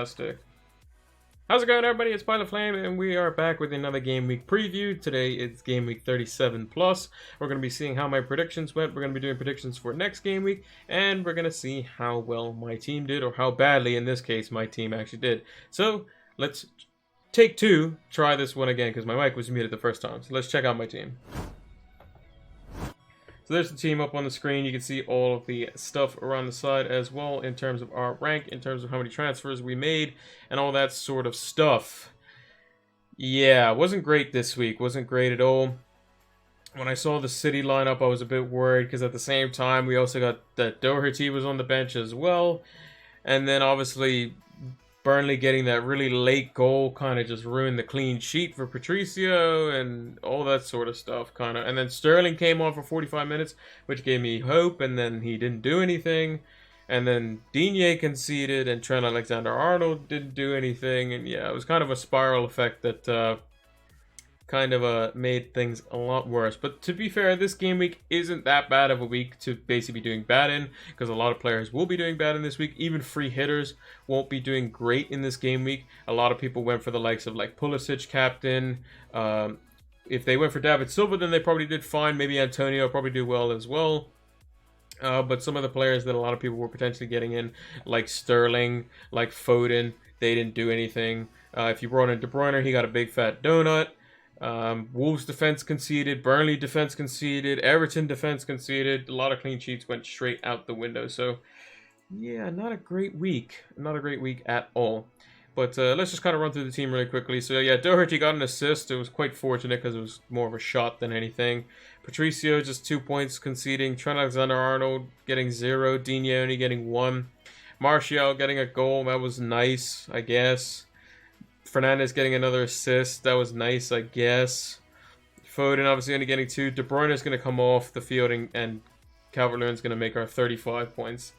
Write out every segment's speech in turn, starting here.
Fantastic. How's it going, everybody? It's Pilot Flame, and we are back with another Game Week preview. Today it's Game Week 37 plus. We're going to be seeing how my predictions went. We're going to be doing predictions for next Game Week, and we're going to see how well my team did, or how badly, in this case, my team actually did. So let's take two, try this one again, because my mic was muted the first time. So let's check out my team. So there's the team up on the screen. You can see all of the stuff around the side as well in terms of our rank, in terms of how many transfers we made, and all that sort of stuff. Yeah, wasn't great this week. Wasn't great at all. When I saw the City lineup, I was a bit worried because at the same time, we also got that Doherty was on the bench as well. And then obviously Burnley getting that really late goal kind of just ruined the clean sheet for Patricio and all that sort of stuff kind of. And then Sterling came on for 45 minutes, which gave me hope, and then he didn't do anything. And then Digne conceded, and Trent Alexander-Arnold didn't do anything. And yeah, it was kind of a spiral effect that made things a lot worse. But to be fair, this game week isn't that bad of a week to basically be doing bad in, because a lot of players will be doing bad in this week. Even free hitters won't be doing great in this game week. A lot of people went for the likes of like Pulisic captain. If they went for David Silva, then they probably did fine. Maybe Antonio probably do well as well. But some of the players that a lot of people were potentially getting in, like Sterling, like Foden, they didn't do anything. If you brought in De Bruyne, he got a big fat donut. Wolves defense conceded, Burnley defense conceded, Everton defense conceded. A lot of clean sheets went straight out the window. So, yeah, not a great week. Not a great week at all. But let's just kind of run through the team really quickly. So, yeah, Doherty got an assist. It was quite fortunate because it was more of a shot than anything. Patricio just 2 points conceding. Trent Alexander-Arnold getting 0. Digne only getting 1. Martial getting a goal. That was nice, I guess. Fernandes getting another assist. That was nice, I guess. Foden obviously only getting 2. De Bruyne is going to come off the field, and Calvert-Lewin's going to make our 35 points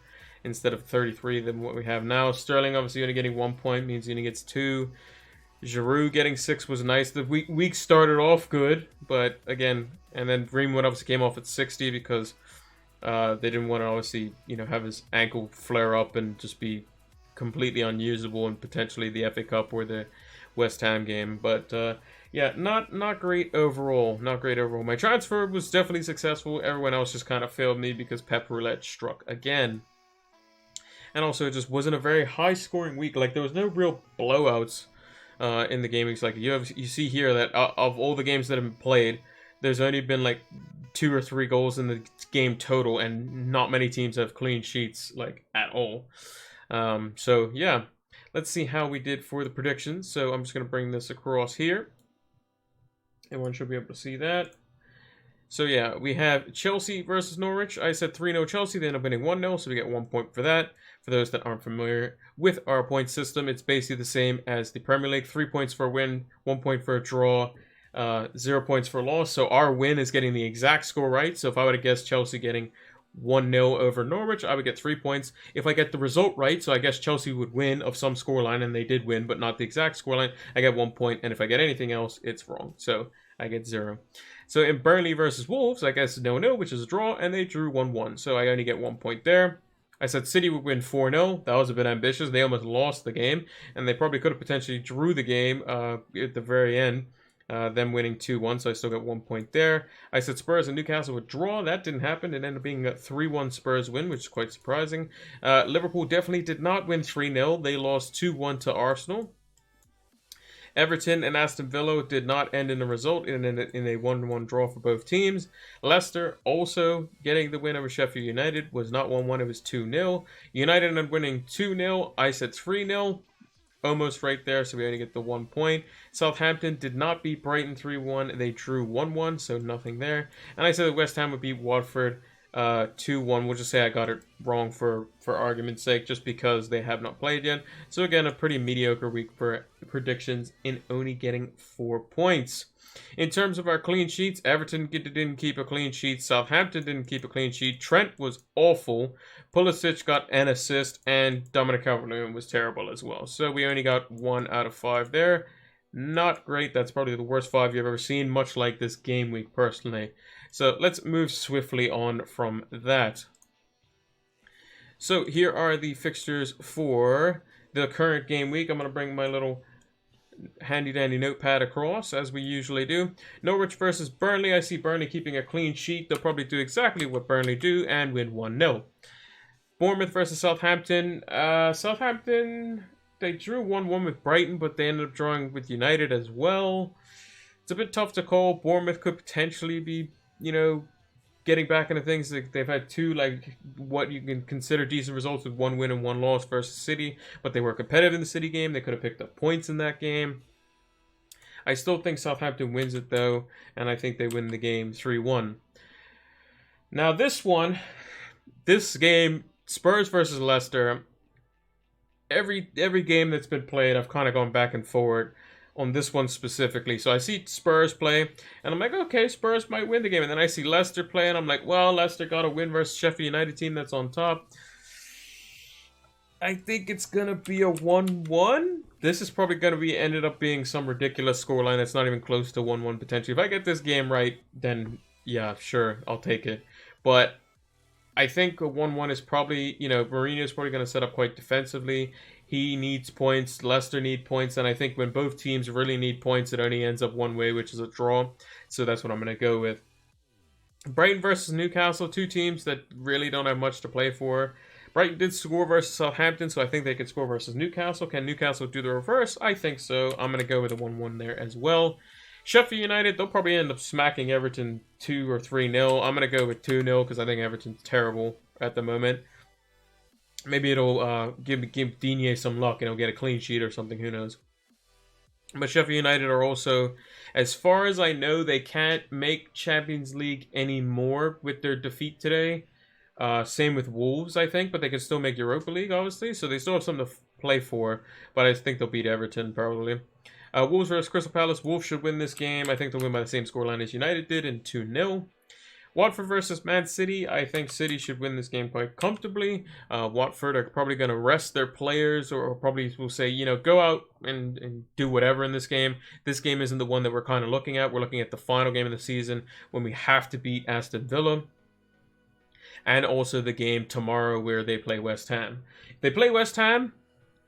instead of 33 than what we have now. Sterling obviously only getting 1 point, means he only gets 2. Giroud getting 6 was nice. The week started off good, but again, and then Greenwood obviously came off at 60 because they didn't want to obviously, have his ankle flare up and just be completely unusable in potentially the FA Cup or the West Ham game. But yeah, not great overall. Not great overall. My transfer was definitely successful. Everyone else just kind of failed me because Pep Roulette struck again. And also, it just wasn't a very high-scoring week. Like, there was no real blowouts in the game weeks. Like, you see here that of all the games that have been played, there's only been like 2 or 3 goals in the game total, and not many teams have clean sheets, like, at all. So yeah, let's see how we did for the predictions. So I'm just going to bring this across here. Everyone should be able to see that. So yeah, we have Chelsea versus Norwich. I said 3-0 Chelsea. They end up winning 1-0, so we get 1 point for that. For those that aren't familiar with our point system, it's basically the same as the Premier League. 3 points for a win, 1 point for a draw, 0 points for a loss. So our win is getting the exact score right. So if I would have guessed Chelsea getting 1-0 over Norwich, I would get 3 points. If I get the result right, so I guess Chelsea would win of some scoreline, and they did win, but not the exact scoreline, I get 1 point, and if I get anything else, it's wrong. So I get 0. So in Burnley versus Wolves, I guess 0-0, which is a draw, and they drew 1-1, so I only get 1 point there. I said City would win 4-0. That was a bit ambitious. They almost lost the game, and they probably could have potentially drew the game at the very end. Them winning 2-1, so I still got 1 point there. I said Spurs and Newcastle would draw. That didn't happen. It ended up being a 3-1 Spurs win, which is quite surprising. Liverpool definitely did not win 3-0. They lost 2-1 to Arsenal. Everton and Aston Villa did not end in a result, in a 1-1 draw for both teams. Leicester also getting the win over Sheffield United. Was not 1-1, it was 2-0. United ended up winning 2-0. I said 3-0. Almost right there, so we only get the 1 point. Southampton did not beat Brighton 3-1. They drew 1-1, so nothing there. And I said that West Ham would beat Watford 2-1. We'll just say I got it wrong for argument's sake, just because they have not played yet. So again, a pretty mediocre week for predictions in only getting 4 points. In terms of our clean sheets, Everton didn't keep a clean sheet. Southampton didn't keep a clean sheet. Trent was awful. Pulisic got an assist, and Dominic Calvert-Lewin was terrible as well. So we only got 1 out of 5 there. Not great. That's probably the worst 5 you've ever seen, much like this game week personally. So let's move swiftly on from that. So here are the fixtures for the current game week. I'm going to bring my little handy dandy notepad across as we usually do. Norwich versus Burnley. I see Burnley keeping a clean sheet. They'll probably do exactly what Burnley do and win 1-0. Bournemouth versus Southampton. Southampton, they drew 1-1 with Brighton, but they ended up drawing with United as well. It's a bit tough to call. Bournemouth could potentially be, getting back into things. They've had two, what you can consider decent results with 1 win and 1 loss versus City, but they were competitive in the City game. They could have picked up points in that game. I still think Southampton wins it, though, and I think they win the game 3-1. Now, this game, Spurs versus Leicester, every game that's been played, I've kind of gone back and forward on this one specifically. So I see Spurs play, and I'm like, okay, Spurs might win the game. And then I see Leicester play, and I'm like, well, Leicester got a win versus Sheffield United team that's on top. I think it's going to be a 1-1. This is probably going to be ended up being some ridiculous scoreline that's not even close to 1-1 potentially. If I get this game right, then yeah, sure, I'll take it. But I think a 1-1 is probably, Mourinho's probably going to set up quite defensively. He needs points. Leicester need points. And I think when both teams really need points, it only ends up one way, which is a draw. So that's what I'm going to go with. Brighton versus Newcastle, two teams that really don't have much to play for. Brighton did score versus Southampton, so I think they could score versus Newcastle. Can Newcastle do the reverse? I think so. I'm going to go with a 1-1 there as well. Sheffield United, they'll probably end up smacking Everton 2 or 3-0. I'm going to go with 2-0 because I think Everton's terrible at the moment. Maybe it'll give Digne some luck and he'll get a clean sheet or something. Who knows? But Sheffield United are also, as far as I know, they can't make Champions League anymore with their defeat today. Same with Wolves, I think, but they can still make Europa League, obviously. So they still have something to play for, but I think they'll beat Everton, probably. Wolves versus Crystal Palace. Wolves should win this game. I think they'll win by the same scoreline as United did in 2-0. Watford versus Man City. I think City should win this game quite comfortably. Watford are probably going to rest their players or probably will say, go out and do whatever in this game. This game isn't the one that we're kind of looking at. We're looking at the final game of the season when we have to beat Aston Villa. And also the game tomorrow where they play West Ham. If they play West Ham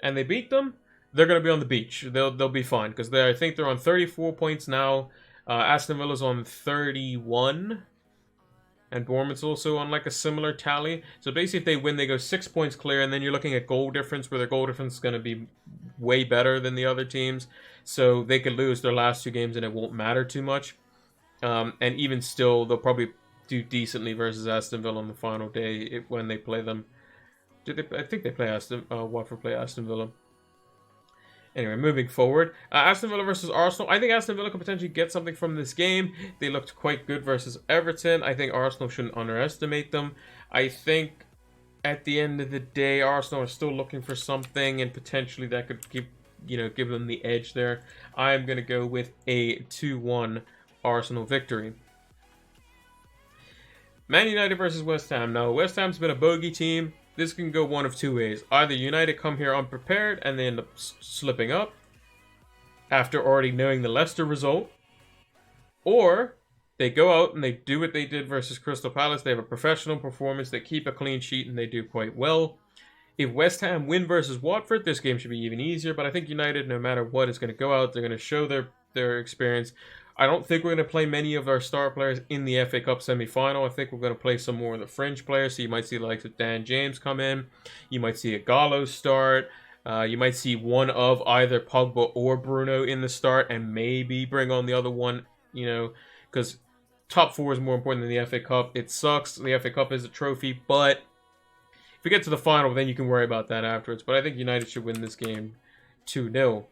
and they beat them, they're going to be on the beach. They'll be fine because I think they're on 34 points now. Aston Villa's on 31. And Bournemouth's also on a similar tally. So basically if they win, they go 6 points clear. And then you're looking at goal difference where their goal difference is going to be way better than the other teams. So they could lose their last 2 games and it won't matter too much. And even still, they'll probably do decently versus Aston Villa on the final day when they play them. I think they play Watford play Aston Villa. Anyway, moving forward. Aston Villa versus Arsenal. I think Aston Villa could potentially get something from this game. They looked quite good versus Everton. I think Arsenal shouldn't underestimate them. I think at the end of the day, Arsenal are still looking for something and potentially that could give them the edge there. I'm going to go with a 2-1 Arsenal victory. Man United versus West Ham. Now, West Ham's been a bogey team. This can go one of 2 ways. Either United come here unprepared and they end up slipping up after already knowing the Leicester result. Or they go out and they do what they did versus Crystal Palace. They have a professional performance. They keep a clean sheet and they do quite well. If West Ham win versus Watford, this game should be even easier. But I think United, no matter what, is going to go out. They're going to show their experience. I don't think we're going to play many of our star players in the FA Cup semi-final. I think we're going to play some more of the fringe players. So you might see the likes of Dan James come in. You might see a Gallo start. You might see one of either Pogba or Bruno in the start and maybe bring on the other one, because top 4 is more important than the FA Cup. It sucks. The FA Cup is a trophy, but if we get to the final, then you can worry about that afterwards. But I think United should win this game 2-0.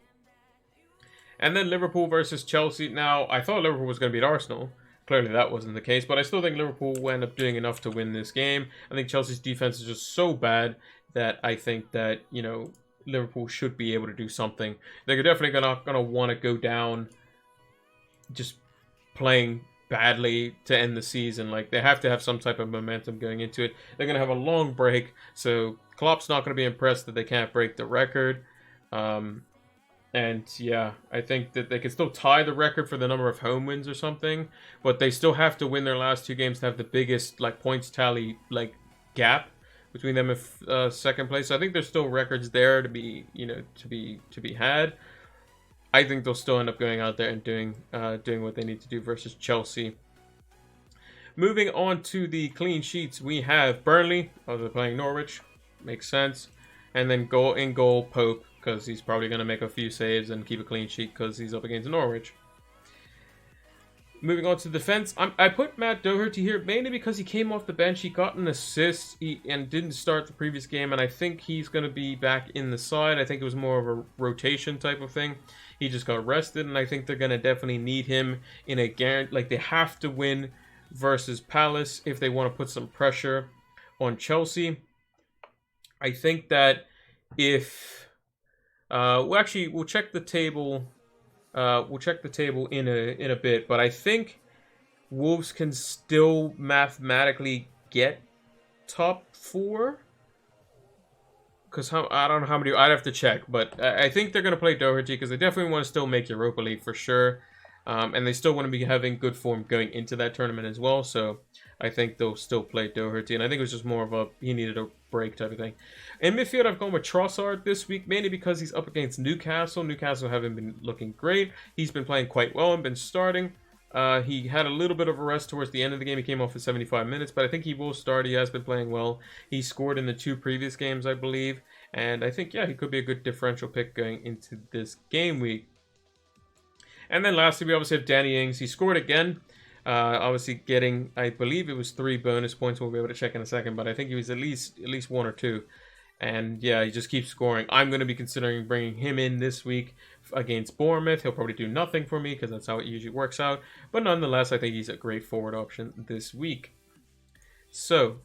And then Liverpool versus Chelsea. Now, I thought Liverpool was going to beat Arsenal. Clearly that wasn't the case. But I still think Liverpool will end up doing enough to win this game. I think Chelsea's defense is just so bad that I think that, Liverpool should be able to do something. They're definitely not going to want to go down just playing badly to end the season. They have to have some type of momentum going into it. They're going to have a long break. So Klopp's not going to be impressed that they can't break the record. And yeah, I think that they can still tie the record for the number of home wins or something, but they still have to win their last 2 games to have the biggest points tally gap between them and second place. So I think there's still records there to be, to be had. I think they'll still end up going out there and doing what they need to do versus Chelsea. Moving on to the clean sheets, we have Burnley. Oh, they're playing Norwich. Makes sense. And then goal Pope, because he's probably going to make a few saves and keep a clean sheet because he's up against Norwich. Moving on to defense, I put Matt Doherty here mainly because he came off the bench. He got an assist and didn't start the previous game, and I think he's going to be back in the side. I think it was more of a rotation type of thing. He just got rested, and I think they're going to definitely need him in a guarantee. Like, they have to win versus Palace if they want to put some pressure on Chelsea. I think that if we'll check the table. We'll check the table in a bit, but I think Wolves can still mathematically get top 4. Because I don't know how many. I'd have to check, but I think they're going to play Doherty because they definitely want to still make Europa League for sure. And they still want to be having good form going into that tournament as well. So I think they'll still play Doherty. And I think it was just more of he needed a break type of thing. In midfield, I've gone with Trossard this week, mainly because he's up against Newcastle. Newcastle haven't been looking great. He's been playing quite well and been starting. He had a little bit of a rest towards the end of the game. He came off for 75 minutes, but I think he will start. He has been playing well. He scored in the 2 previous games, I believe. And I think, yeah, he could be a good differential pick going into this game week. And then lastly, we obviously have Danny Ings. He scored again. Obviously getting, I believe it was 3 bonus points. We'll be able to check in a second, but I think he was at least 1 or 2. And yeah, he just keeps scoring. I'm going to be considering bringing him in this week against Bournemouth. He'll probably do nothing for me because that's how it usually works out. But nonetheless, I think he's a great forward option this week. So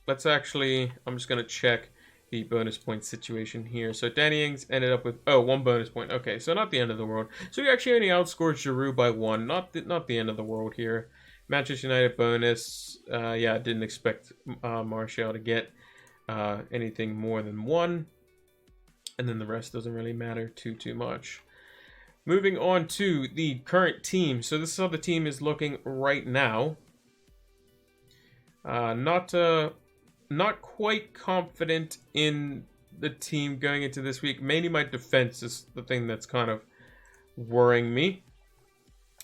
let's I'm just going to check the bonus point situation here. So Danny Ings ended up with 1 bonus point. Okay, so not the end of the world. So he actually only outscored Giroud by 1. Not the end of the world here. Manchester United bonus. Yeah, didn't expect Martial to get anything more than 1. And then the rest doesn't really matter too much. Moving on to the current team. So this is how the team is looking right now. Not quite confident in the team going into this week. Mainly my defense is the thing that's kind of worrying me.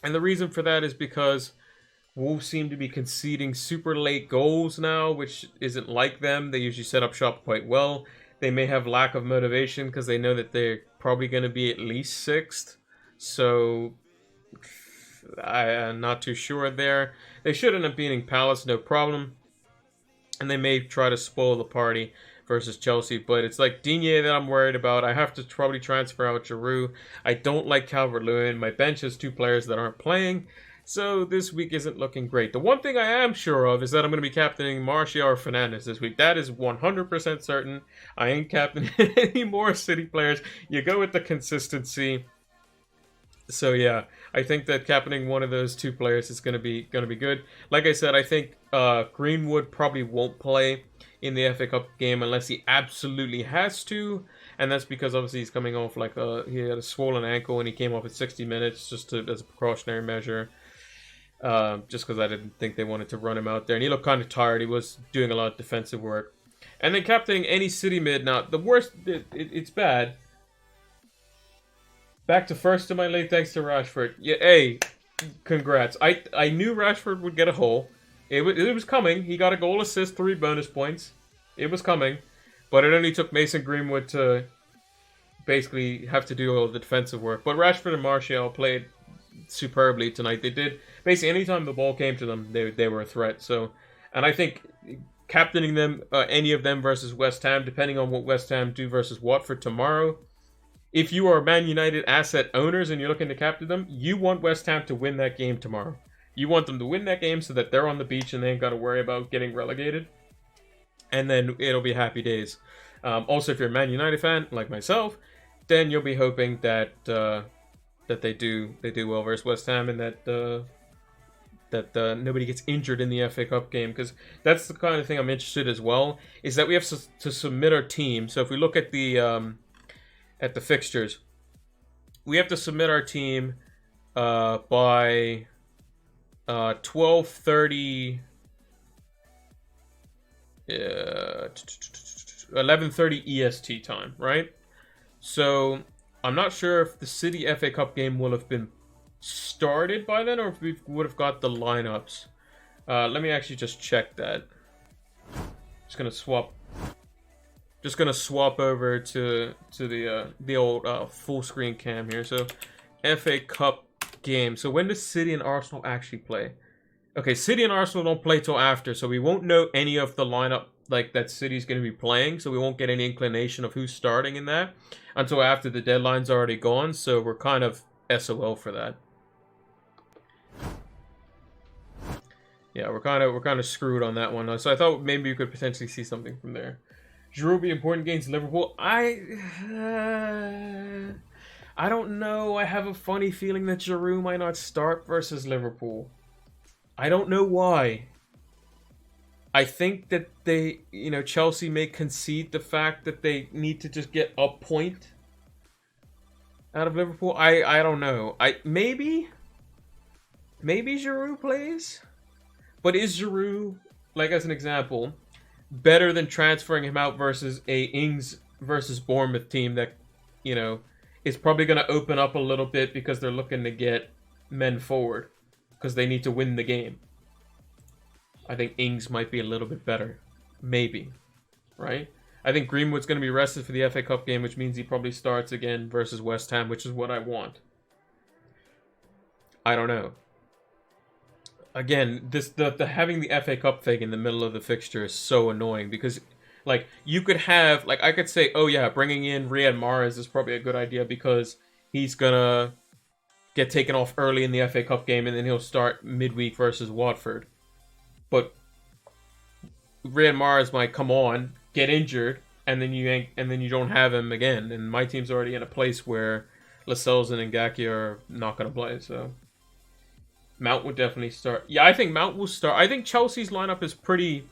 And the reason for that is because Wolves seem to be conceding super late goals now, which isn't like them. They usually set up shop quite well. They may have lack of motivation because they know that they're probably going to be at least 6th. So I'm not too sure there. They should end up beating Palace, no problem. And they may try to spoil the party versus Chelsea. But it's like Digne that I'm worried about. I have to probably transfer out Giroud. I don't like Calvert-Lewin. My bench has 2 players that aren't playing. So this week isn't looking great. The one thing I am sure of is that I'm going to be captaining Martial or Fernandes this week. That is 100% certain. I ain't captaining any more City players. You go with the consistency. So yeah, I think that captaining one of those 2 players is going to be good. Like I said, I think Greenwood probably won't play in the FA Cup game unless he absolutely has to, and that's because obviously he's coming off he had a swollen ankle and he came off at 60 minutes just as a precautionary measure. Just because I didn't think they wanted to run him out there, and he looked kind of tired. He was doing a lot of defensive work, and then captaining any City mid. Now the worst, it's bad. Back to first in my league thanks to Rashford. Yeah, hey, congrats. I knew Rashford would get a goal. It was coming. He got a goal, assist, 3 bonus points. It was coming. But it only took Mason Greenwood to basically have to do all the defensive work. But Rashford and Martial played superbly tonight. They did. Basically, anytime the ball came to them, they were a threat. So, and I think captaining them, any of them versus West Ham, depending on what West Ham do versus Watford tomorrow, if you are Man United asset owners and you're looking to captain them, you want West Ham to win that game tomorrow. You want them to win that game so that they're on the beach and they ain't got to worry about getting relegated. And then it'll be happy days. Also, if you're a Man United fan, like myself, then you'll be hoping that that they do well versus West Ham and that nobody gets injured in the FA Cup game, because that's the kind of thing I'm interested in as well, is that we have to submit our team. So if we look at the fixtures, we have to submit our team by 12:30. 11:30 EST time, right? So I'm not sure if the City FA Cup game will have been started by then, or if we would have got the lineups. Let me actually just check that. Just gonna swap over to the old full screen cam here. So FA Cup game. So when does City and Arsenal actually play? Okay, City and Arsenal don't play till after, so we won't know any of the lineup like that City's going to be playing, so we won't get any inclination of who's starting in that until after the deadline's already gone, so we're kind of SOL for that. Yeah, we're kind of screwed on that one. So I thought maybe you could potentially see something from there. Giroud will be important against Liverpool. I don't know. I have a funny feeling that Giroud might not start versus Liverpool. I don't know why. I think that they, Chelsea may concede the fact that they need to just get a point out of Liverpool. I don't know. Maybe Giroud plays, but is Giroud, like as an example, better than transferring him out versus a Ings versus Bournemouth team that, is probably going to open up a little bit because they're looking to get men forward because they need to win the game. I think Ings might be a little bit better. Maybe. Right? I think Greenwood's going to be rested for the FA Cup game, which means he probably starts again versus West Ham, which is what I want. I don't know. Again, the having the FA Cup thing in the middle of the fixture is so annoying because, like, you could have, like, I could say, oh yeah, bringing in Riyad Mahrez is probably a good idea because he's gonna get taken off early in the FA Cup game and then he'll start midweek versus Watford. But Riyad Mahrez might come on, get injured, and then you don't have him again. And my team's already in a place where Lascelles and Ngakia are not gonna play, so Mount would definitely start. Yeah, I think Mount will start. I think Chelsea's lineup is pretty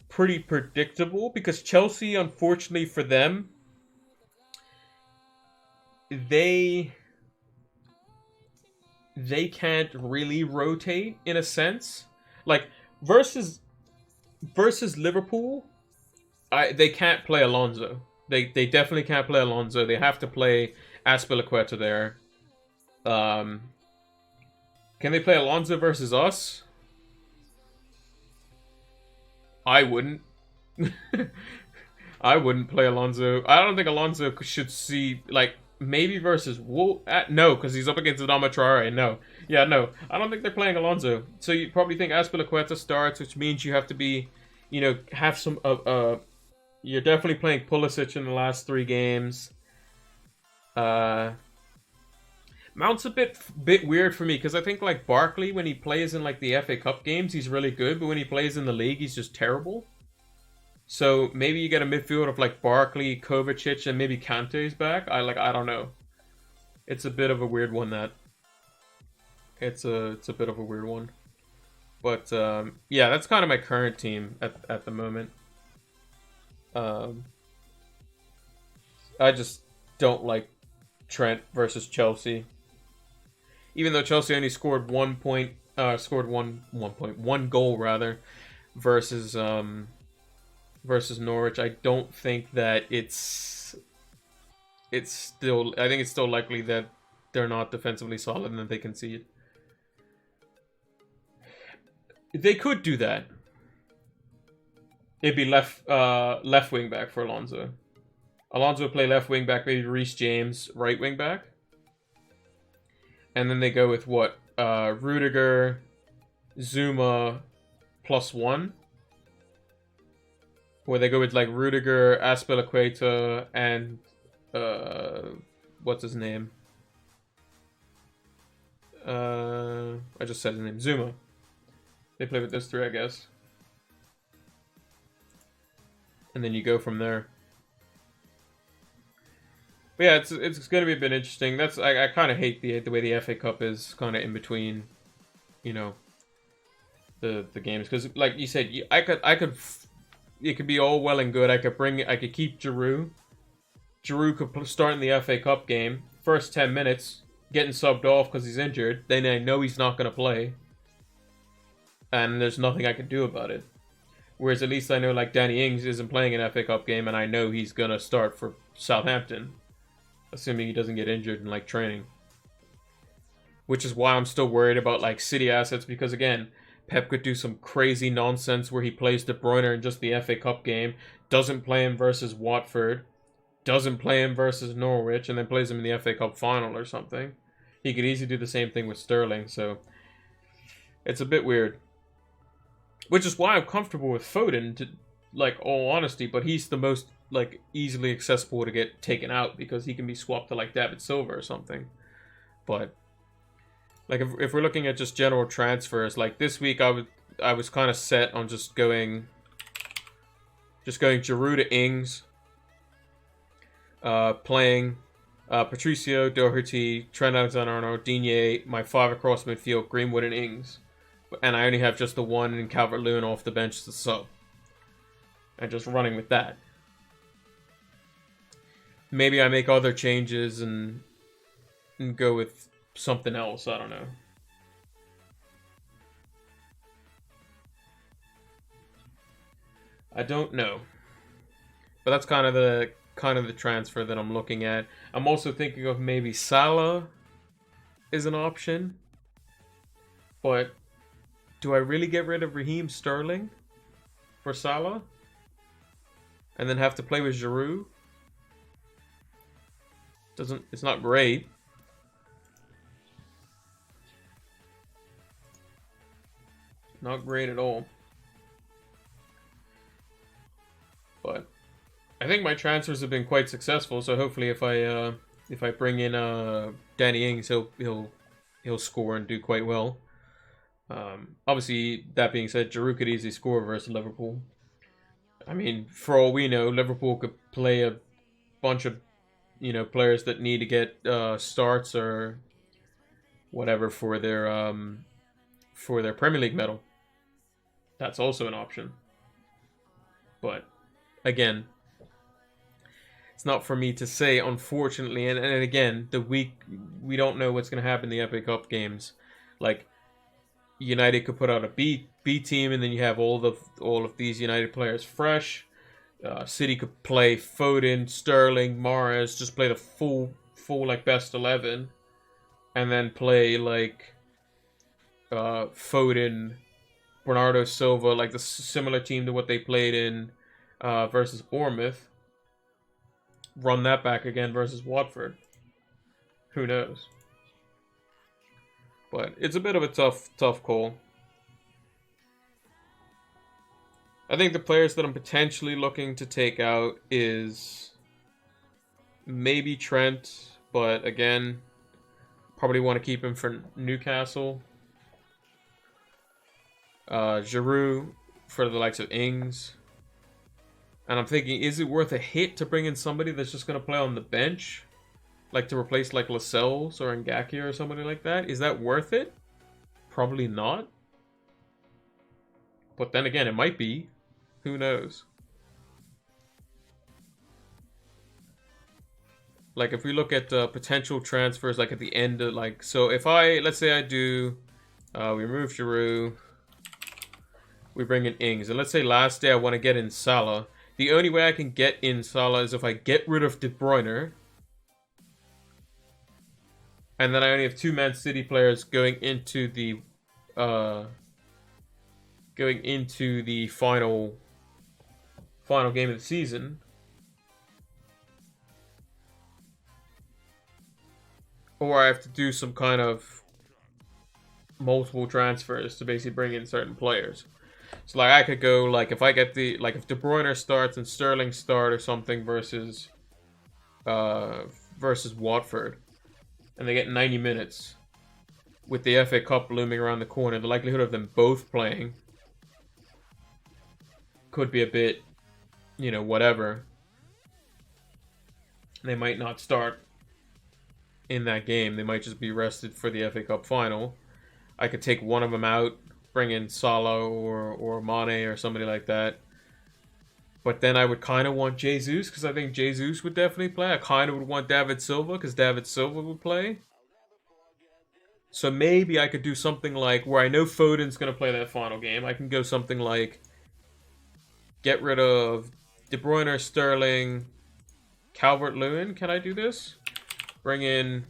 predictable because Chelsea, unfortunately for them, they can't really rotate in a sense. Like versus Liverpool, they can't play Alonso. They definitely can't play Alonso. They have to play Azpilicueta there. Can they play Alonso versus us? I wouldn't. I wouldn't play Alonso. I don't think Alonso should see, like, maybe versus Wolf. No, because he's up against Adama Traore. No. Yeah, no. I don't think they're playing Alonso. So you probably think Azpilicueta starts, which means you have to be, have some... you're definitely playing Pulisic in the last 3 games. Mount's a bit weird for me because I think like Barkley, when he plays in like the FA Cup games, he's really good, but when he plays in the league, he's just terrible. So maybe you get a midfield of like Barkley, Kovacic, and maybe Kante's back. I don't know. It's a bit of a weird one. It's a bit of a weird one. But yeah, that's kind of my current team at the moment. I just don't like Trent versus Chelsea. Even though Chelsea only scored 1 goal rather versus Norwich, I don't think that it's still. I think it's still likely that they're not defensively solid and that they concede. They could do that. It'd be left wing back for Alonso. Alonso would play left wing back, maybe Reece James right wing back. And then they go with what? Rudiger, Zuma, +1. Or they go with like Rudiger, Azpilicueta, and what's his name? I just said his name. Zuma. They play with those 3, I guess. And then you go from there. But yeah, it's going to be a bit interesting. I kind of hate the way the FA Cup is kind of in between, the games, because like you said, I could it could be all well and good. I could keep Giroud. Giroud could start in the FA Cup game, first 10 minutes, getting subbed off because he's injured. Then I know he's not going to play, and there's nothing I can do about it. Whereas at least I know like Danny Ings isn't playing an FA Cup game, and I know he's gonna start for Southampton, assuming he doesn't get injured in like training. Which is why I'm still worried about like City assets, because again, Pep could do some crazy nonsense where he plays De Bruyne in just the FA Cup game, doesn't play him versus Watford, doesn't play him versus Norwich, and then plays him in the FA Cup final or something. He could easily do the same thing with Sterling, so it's a bit weird. Which is why I'm comfortable with Foden, to like all honesty, but he's the most like easily accessible to get taken out because he can be swapped to like David Silva or something. But like if we're looking at just general transfers, like this week I was kind of set on just going Giroud to Ings, playing Patricio, Doherty, Trent Alexander-Arnold, Digne, my 5 across midfield, Greenwood and Ings. And I only have just the one in Calvert-Lewin off the bench as a sub. And just running with that. Maybe I make other changes and go with something else. I don't know. I don't know. But that's kind of the transfer that I'm looking at. I'm also thinking of maybe Salah is an option. But do I really get rid of Raheem Sterling for Salah? And then have to play with Giroud? It's not great. Not great at all. But I think my transfers have been quite successful, so hopefully if I bring in Danny Ings, he'll score and do quite well. Obviously, that being said, Giroud could easily score versus Liverpool. I mean, for all we know, Liverpool could play a bunch of, players that need to get starts or whatever for their Premier League medal. That's also an option. But again, it's not for me to say, unfortunately. And again, we don't know what's going to happen in the FA Cup games. Like, United could put out a B team, and then you have all of these United players fresh. City could play Foden, Sterling, Mahrez, just play the full like best 11, and then play like Foden, Bernardo Silva, like the similar team to what they played in versus Bournemouth. Run that back again versus Watford. Who knows? But it's a bit of a tough call. I think the players that I'm potentially looking to take out is maybe Trent, but again, probably want to keep him for Newcastle. Giroud for the likes of Ings. And I'm thinking, is it worth a hit to bring in somebody that's just going to play on the bench? Like to replace like Lascelles or Ngakia or somebody like that? Is that worth it? Probably not. But then again, it might be. Who knows? Like if we look at potential transfers, like at the end of like, so if let's say I do, we remove Giroud, we bring in Ings, and let's say last day I want to get in Salah. The only way I can get in Salah is if I get rid of De Bruyne. And then I only have 2 Man City players going into the final game of the season. Or I have to do some kind of multiple transfers to basically bring in certain players. So like I could go like if I get if De Bruyne starts and Sterling start or something versus Watford, and they get 90 minutes with the FA Cup looming around the corner, the likelihood of them both playing could be a bit, whatever. They might not start in that game. They might just be rested for the FA Cup final. I could take one of them out, bring in Salah or Mane or somebody like that. But then I would kind of want Jesus, because I think Jesus would definitely play. I kind of would want David Silva, because David Silva would play. So maybe I could do something like, where I know Foden's going to play that final game, I can go something like get rid of De Bruyne, Sterling, Calvert-Lewin. Can I do this? Bring in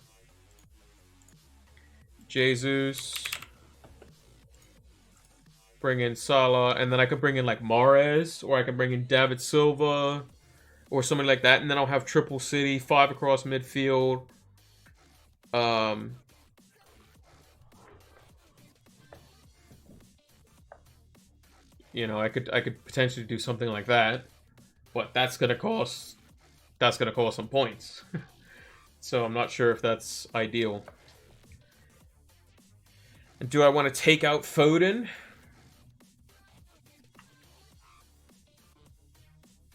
Jesus. Bring in Salah. And then I could bring in like Mahrez. Or I can bring in David Silva. Or something like that. And then I'll have triple City. 5 across midfield. You know, I could potentially do something like that. But that's gonna cost some points. So I'm not sure if that's ideal. And do I want to take out Foden?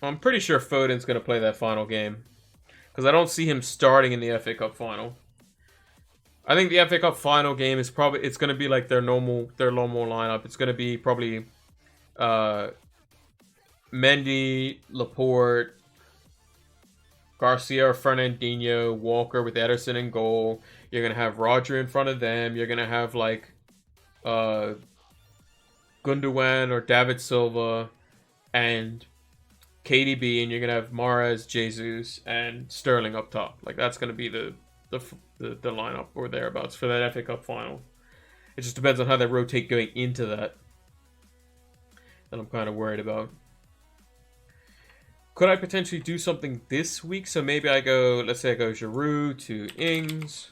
I'm pretty sure Foden's going to play that final game. Because I don't see him starting in the FA Cup final. I think the FA Cup final game is probably... It's going to be like their normal lineup. It's going to be probably... Mendy, Laporte, Garcia, Fernandinho, Walker with Ederson in goal. You're going to have Roger in front of them. You're going to have like... Gundogan or David Silva and KDB, and you're gonna have Mahrez, Jesus, and Sterling up top. Like that's gonna be the lineup or thereabouts for that FA Cup final. It just depends on how they rotate going into that. That I'm kind of worried about. Could I potentially do something this week? So maybe I go, let's say I go Giroud to Ings.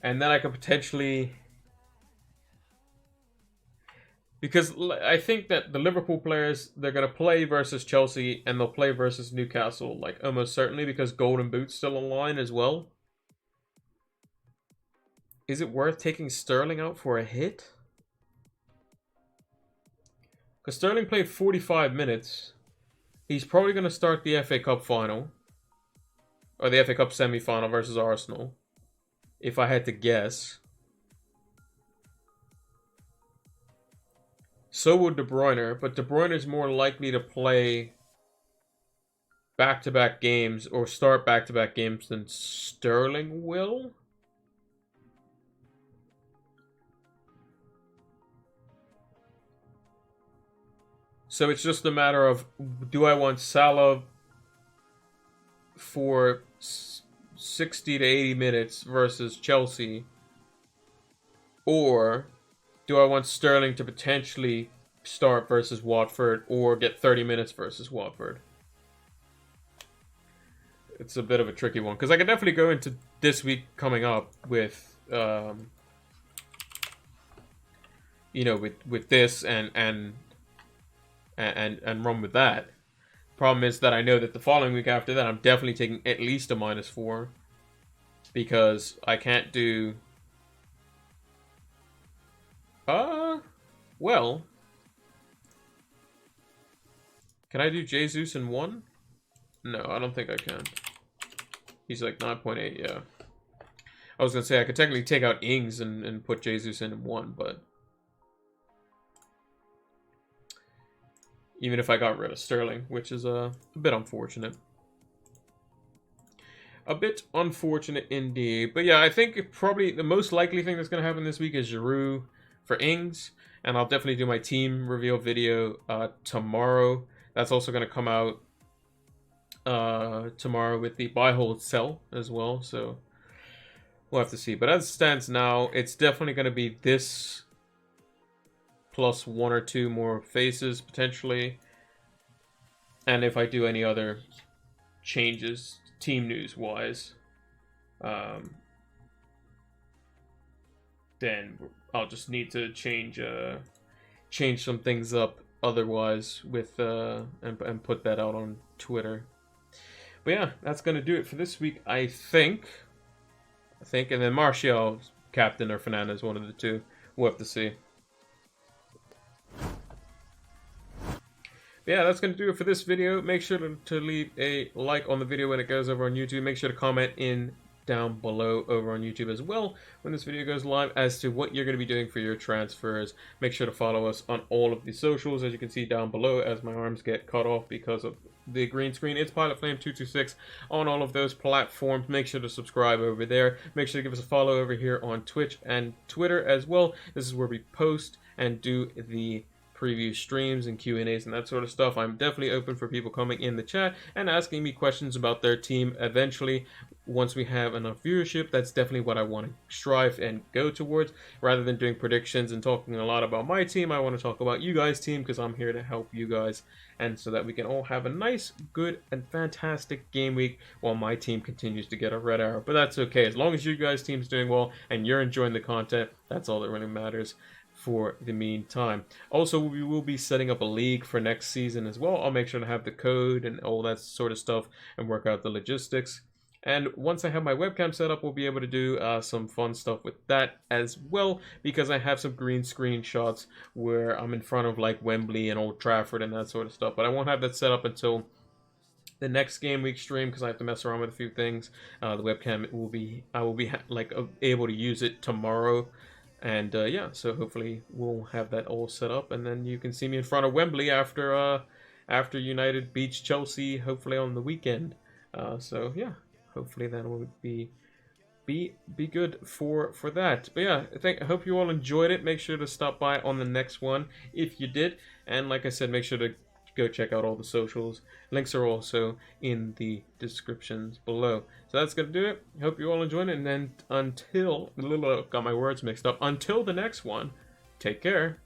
And then I could potentially... Because I think that the Liverpool players, they're going to play versus Chelsea and they'll play versus Newcastle, like almost certainly, because Golden Boot's still online as well. Is it worth taking Sterling out for a hit? Because Sterling played 45 minutes. He's probably going to start the FA Cup final. Or the FA Cup semi-final versus Arsenal. If I had to guess. So would De Bruyne, but De Bruyne is more likely to play back-to-back games or start back-to-back games than Sterling will. So it's just a matter of, do I want Salah for 60 to 80 minutes versus Chelsea? Or do I want Sterling to potentially start versus Watford or get 30 minutes versus Watford? It's a bit of a tricky one because I could definitely go into this week coming up with, you know, with this and run with that. Problem is that I know that the following week after that, I'm definitely taking at least a -4 because I can't do. Well, can I do Jesus in 1? No, I don't think I can. He's like 9.8, yeah. I was gonna say I could technically take out Ings and put Jesus in 1, but even if I got rid of Sterling, which is a bit unfortunate. A bit unfortunate indeed. But yeah, I think probably the most likely thing that's going to happen this week is Giroud for Ings. And I'll definitely do my team reveal video tomorrow. That's also going to come out tomorrow with the buy, hold, sell as well. So we'll have to see. But as it stands now, it's definitely going to be this plus 1 or 2 more faces potentially. And if I do any other changes team news wise, then I'll just need to change some things up otherwise with and put that out on Twitter. But yeah, that's gonna do it for this week, I think. And then Martial, captain, or Fernandez, one of the two. We'll have to see. Yeah, that's going to do it for this video. Make sure to leave a like on the video when it goes over on YouTube. Make sure to comment in down below over on YouTube as well when this video goes live as to what you're going to be doing for your transfers. Make sure to follow us on all of the socials, as you can see down below, as my arms get cut off because of the green screen. It's Pilot Flame 226 on all of those platforms. Make sure to subscribe over there. Make sure to give us a follow over here on Twitch and Twitter as well. This is where we post and do the preview streams and Q&As and that sort of stuff. I'm definitely open for people coming in the chat and asking me questions about their team eventually. Once we have enough viewership, that's definitely what I want to strive and go towards. Rather than doing predictions and talking a lot about my team, I want to talk about you guys' team, because I'm here to help you guys, and so that we can all have a nice, good, and fantastic game week while my team continues to get a red arrow. But that's okay. As long as you guys' team's doing well and you're enjoying the content, that's all that really matters for the meantime. Also, we will be setting up a league for next season as well. I'll make sure to have the code and all that sort of stuff and work out the logistics. And once I have my webcam set up, we'll be able to do some fun stuff with that as well, because I have some green screen shots where I'm in front of like Wembley and Old Trafford and that sort of stuff. But I won't have that set up until the next game week stream, because I have to mess around with a few things. The webcam will be, I will be able to use it tomorrow. And yeah, so hopefully we'll have that all set up, and then you can see me in front of Wembley after United beats Chelsea, hopefully on the weekend. So yeah, hopefully that will be good for that. But yeah, I hope you all enjoyed it. Make sure to stop by on the next one if you did, and like I said, make sure to go check out all the socials. Links are also in the descriptions below. So that's gonna do it. Hope you all enjoyed it, and then until got my words mixed up. Until the next one, take care.